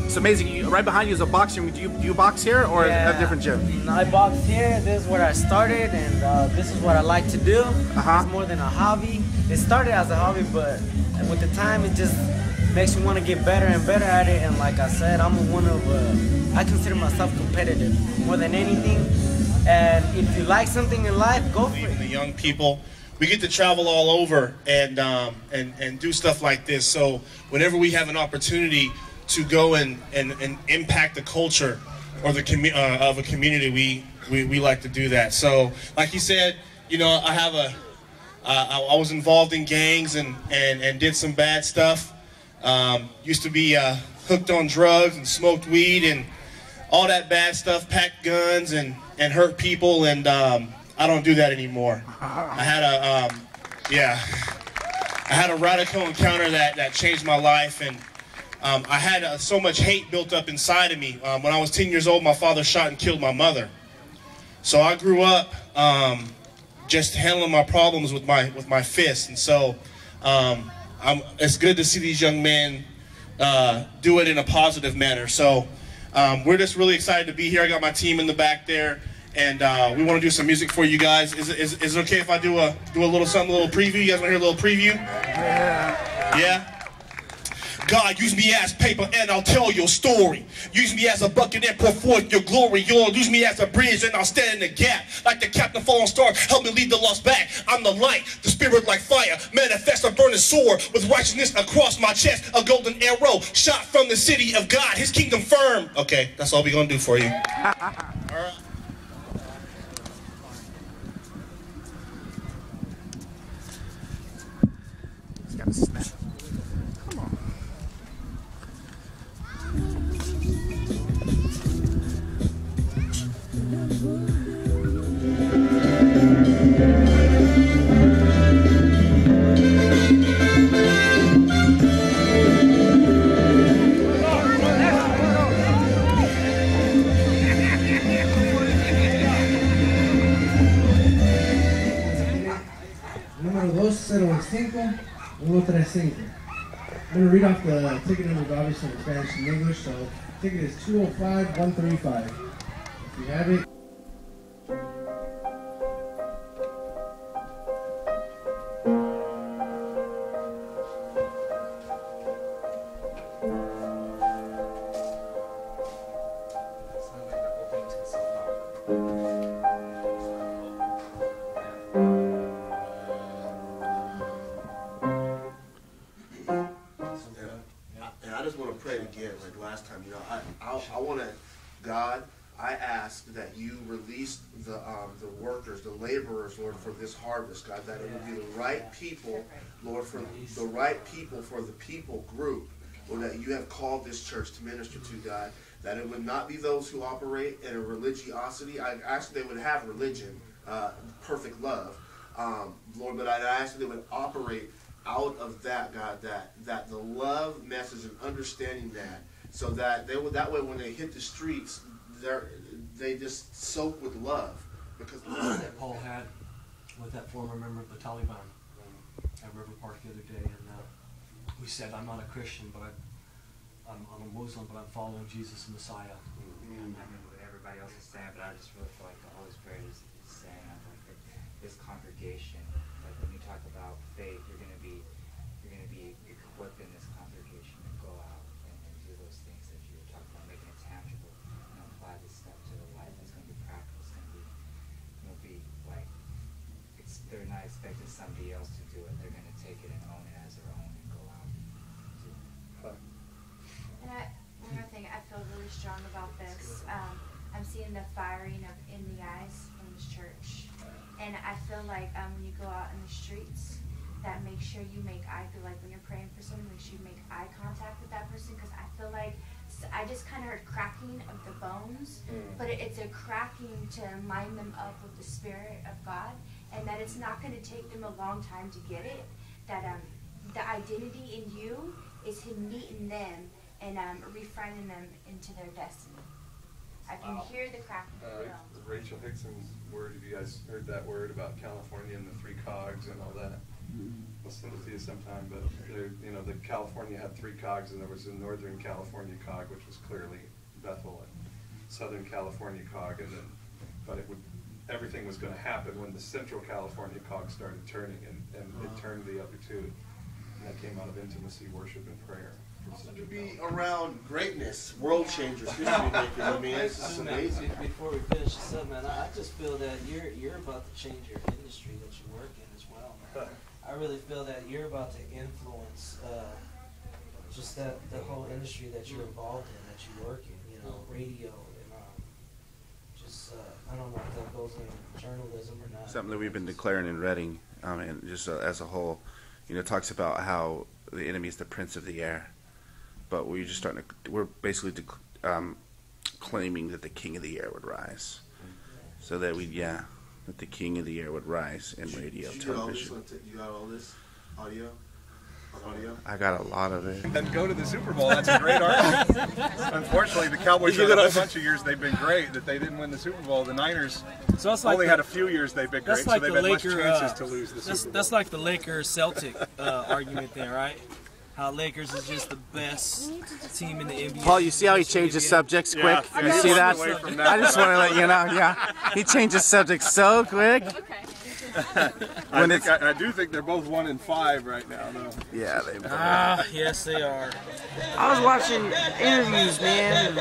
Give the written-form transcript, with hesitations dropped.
It's amazing. Right behind you is a boxing room. Do you box here or at a different gym? I box here. This is where I started, and this is what I like to do. It's more than a hobby. It started as a hobby, but with the time, it just makes you want to get better and better at it. And like I said, I consider myself competitive more than anything. And if you like something in life, go for it. The young people, we get to travel all over and do stuff like this. So whenever we have an opportunity to go and impact the culture or the of a community, we like to do that. So, like you said, you know, I was involved in gangs and did some bad stuff. Used to be hooked on drugs and smoked weed and all that bad stuff, packed guns and hurt people, and I don't do that anymore. I had a radical encounter that changed my life, and I had so much hate built up inside of me. When I was 10 years old, my father shot and killed my mother. So I grew up just handling my problems with my fists, and so it's good to see these young men do it in a positive manner. So we're just really excited to be here. I got my team in the back there, and we want to do some music for you guys. Is it okay if I do a little something, a little preview? You guys want to hear a little preview? Yeah? God, use me as paper and I'll tell your story. Use me as a bucket and pour forth your glory. You'll use me as a bridge and I'll stand in the gap. Like the captain falling star, help me lead the lost back. I'm the light, the spirit like fire. Manifest a burning sword with righteousness across my chest. A golden arrow shot from the city of God. His kingdom firm. Okay, that's all we're going to do for you. All right. It's got to snap. Come on. Número 205, 135. I'm going to read off the ticket numbers, obviously in Spanish and English, so ticket is 205-135. If you have it. I just want to pray again, like last time. You know, I want to, God, I ask that you release the workers, the laborers, Lord, for this harvest, God. That it would be the right people, Lord, for the right people for the people group, Lord, that you have called this church to minister to, God. That it would not be those who operate in a religiosity. I ask that they would have religion, perfect love, Lord, but I ask that they would operate out of that, God, that the love message and understanding that, so that they would, that way when they hit the streets, they just soak with love, because that Paul had with that former member of the Taliban at River Park the other day, and we said, I'm not a Christian, but I'm a Muslim, but I'm following Jesus Messiah. I remember what everybody else is saying, but I just really feel like the Holy Spirit is saying, I think that this congregation, like when you talk about faith, you're going to be equipped in this congregation to go out and do those things that you were talking about, making it tangible, and apply this stuff to their life. It's going to be practical. It's going to be like, they're not expecting somebody else to do it. They're going to take it and own it as their own and go out and do it. And one more thing, I feel really strong about this. I'm seeing the firing in the eyes from this church. And I feel like when you go out in the streets, that make sure you make like when you're praying for someone, make sure you make eye contact with that person, because I feel like I just kind of heard cracking of the bones, but it's a cracking to line them up with the Spirit of God, and that it's not going to take them a long time to get it, that the identity in you is Him meeting them and refining them into their destiny. I can hear the cracking of the bones. Rachel Hickson's word, have you guys heard that word about California and the 3 cogs and all that? I'll send it to you sometime, but you know, the California had 3 cogs, and there was a Northern California cog, which was clearly Bethel, and Southern California cog, and then, but everything was going to happen when the Central California cog started turning, and it turned the other 2, and that came out of intimacy, worship, and prayer. To be around greatness, world changers, history makers. I mean, it's just amazing. Before we finish this up, man, I just feel that you're about to change your industry that you work in as well, man. I really feel that you're about to influence just the whole industry that you're involved in, that you work in, you know, radio, and just, I don't know if that goes in journalism or not. Something that we've been declaring in Reading, and just as a whole, you know, talks about how the enemy is the prince of the air. But we're basically claiming that the king of the air would rise. So that that the king of the air would rise in radio, television. You got all this audio? I got a lot of it. And go to the Super Bowl, that's a great argument. Unfortunately, the Cowboys had a whole bunch of years they've been great, that they didn't win the Super Bowl. The Niners only had a few years they've been great, so they've had less chances to lose the Super Bowl. That's like the Lakers-Celtic argument there, right? How Lakers is just the best team in the NBA. Paul, you see how he changes subjects quick? You see that? I just want to let you know, he changes subjects so quick. I do think they're both 1-5 right now, though. Yeah, they. Yes, they are. I was watching interviews, man.